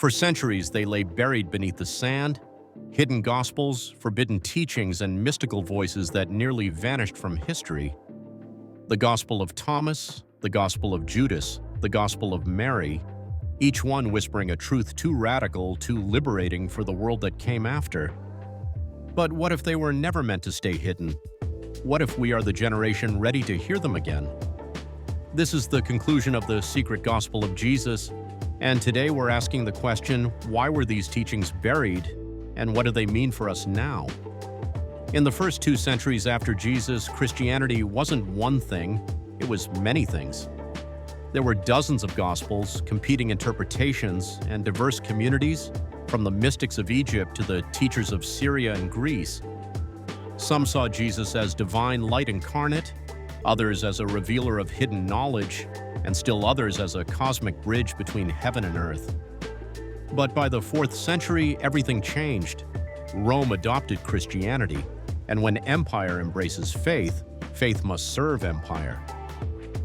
For centuries, they lay buried beneath the sand, hidden gospels, forbidden teachings, and mystical voices that nearly vanished from history. The Gospel of Thomas, the Gospel of Judas, the Gospel of Mary, each one whispering a truth too radical, too liberating for the world that came after. But what if they were never meant to stay hidden? What if we are the generation ready to hear them again? This is the conclusion of the secret gospel of Jesus, and today we're asking the question, why were these teachings buried, and what do they mean for us now? In the first 2 centuries after Jesus, Christianity wasn't one thing, it was many things. There were dozens of gospels, competing interpretations, and diverse communities, from the mystics of Egypt to the teachers of Syria and Greece. Some saw Jesus as divine light incarnate, others as a revealer of hidden knowledge, and still others as a cosmic bridge between heaven and earth. But by the 4th century, everything changed. Rome adopted Christianity, and when empire embraces faith, faith must serve empire.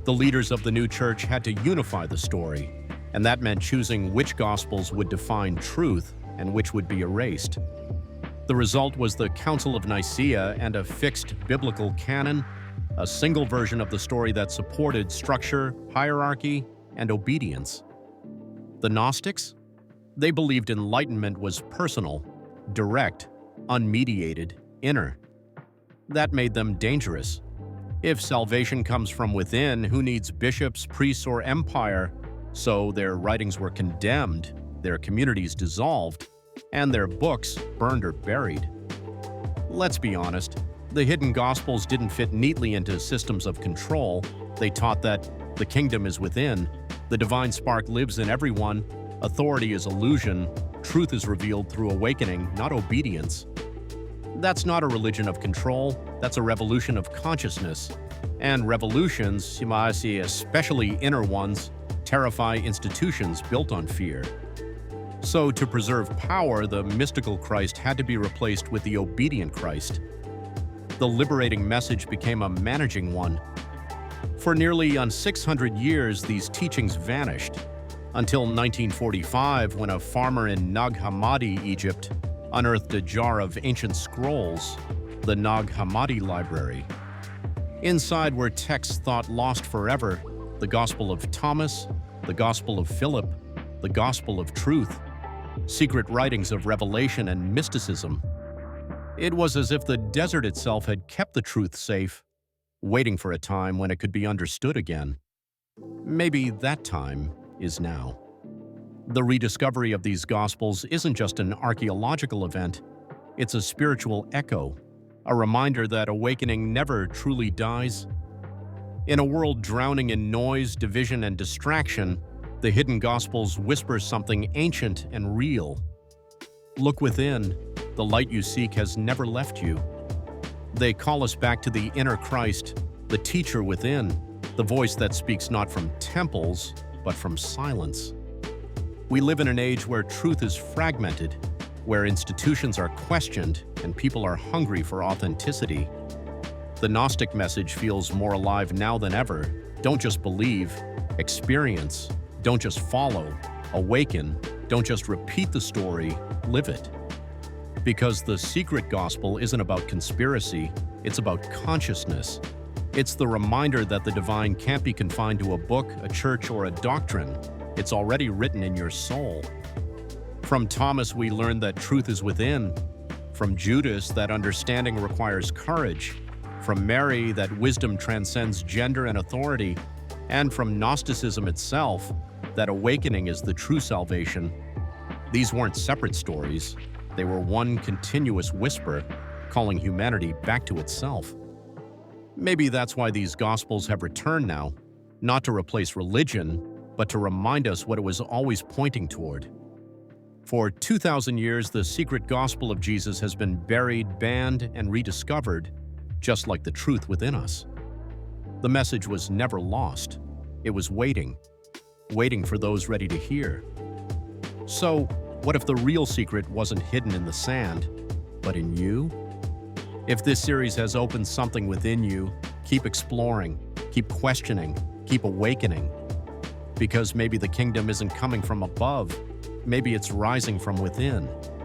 The leaders of the new church had to unify the story, and that meant choosing which gospels would define truth and which would be erased. The result was the Council of Nicaea and a fixed biblical canon, a single version of the story that supported structure, hierarchy, and obedience. The Gnostics? They believed enlightenment was personal, direct, unmediated, inner. That made them dangerous. If salvation comes from within, who needs bishops, priests, or empire? So their writings were condemned, their communities dissolved, and their books burned or buried. Let's be honest, the hidden gospels didn't fit neatly into systems of control. They taught that the kingdom is within, the divine spark lives in everyone, authority is illusion, truth is revealed through awakening, not obedience. That's not a religion of control, that's a revolution of consciousness. And revolutions, especially inner ones, terrify institutions built on fear. So to preserve power, the mystical Christ had to be replaced with the obedient Christ. The liberating message became a managing one. For nearly 600 years, these teachings vanished, until 1945 when a farmer in Nag Hammadi, Egypt, unearthed a jar of ancient scrolls, the Nag Hammadi Library. Inside were texts thought lost forever, the Gospel of Thomas, the Gospel of Philip, the Gospel of Truth, secret writings of revelation and mysticism. It was as if the desert itself had kept the truth safe, waiting for a time when it could be understood again. Maybe that time is now. The rediscovery of these Gospels isn't just an archaeological event, it's a spiritual echo, a reminder that awakening never truly dies. In a world drowning in noise, division, and distraction, the hidden Gospels whisper something ancient and real. Look within, the light you seek has never left you. They call us back to the inner Christ, the teacher within, the voice that speaks not from temples, but from silence. We live in an age where truth is fragmented, where institutions are questioned and people are hungry for authenticity. The Gnostic message feels more alive now than ever. Don't just believe, experience. Don't just follow, awaken. Don't just repeat the story, live it. Because the secret gospel isn't about conspiracy, it's about consciousness. It's the reminder that the divine can't be confined to a book, a church, or a doctrine. It's already written in your soul. From Thomas, we learn that truth is within. From Judas, that understanding requires courage. From Mary, that wisdom transcends gender and authority. And from Gnosticism itself, that awakening is the true salvation. These weren't separate stories. They were one continuous whisper, calling humanity back to itself. Maybe that's why these Gospels have returned now, not to replace religion, but to remind us what it was always pointing toward. For 2,000 years, the secret gospel of Jesus has been buried, banned, and rediscovered, just like the truth within us. The message was never lost. It was waiting for those ready to hear. So, what if the real secret wasn't hidden in the sand, but in you? If this series has opened something within you, keep exploring, keep questioning, keep awakening. Because maybe the kingdom isn't coming from above, Maybe it's rising from within.